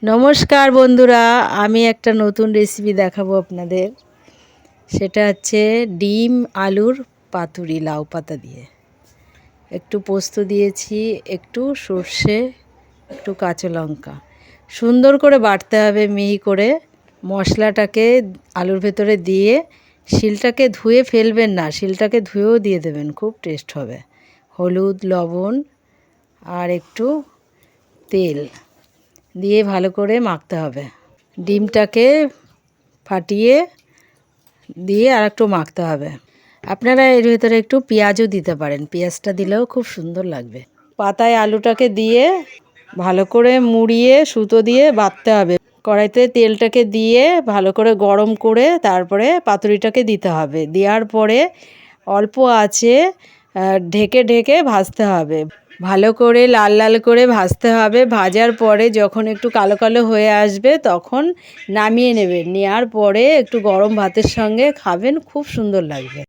নমস্কার বন্ধুরা, আমি একটা নতুন রেসিপি দেখাবো আপনাদের। সেটা হচ্ছে ডিম আলুর পাতুরি লাউ পাতা দিয়ে। একটু পোস্ত দিয়েছি, একটু সর্ষে, একটু কাঁচা লঙ্কা। সুন্দর করে বাটতে হবে মিহি করে। মশলাটাকে আলুর ভেতরে দিয়ে শিলটাকে ধুয়ে ফেলবেন না, শিলটাকে ধুয়েও দিয়ে দেবেন, খুব টেস্ট হবে। হলুদ, লবণ আর একটু তেল দিয়ে ভালো করে মাখতে হবে। ডিমটাকে ফাটিয়ে দিয়ে আর একটু মাখতে হবে। আপনারা এর ভিতরে একটু পেঁয়াজও দিতে পারেন, পেঁয়াজটা দিলেও খুব সুন্দর লাগবে। পাতায় আলুটাকে দিয়ে ভালো করে মুড়িয়ে সুতো দিয়ে বাঁধতে হবে। কড়াইতে তেলটাকে দিয়ে ভালো করে গরম করে তারপরে পাতুরিটাকে দিতে হবে। দেওয়ার পরে অল্প আঁচে ঢেকে ঢেকে ভাজতে হবে। ভালো করে লাল লাল করে ভাজতে হবে। ভাজার পরে যখন একটু কালো কালো হয়ে আসবে তখন নামিয়ে নেবেন। নেওয়ার পরে একটু গরম ভাতের সঙ্গে খাবেন, খুব সুন্দর লাগবে।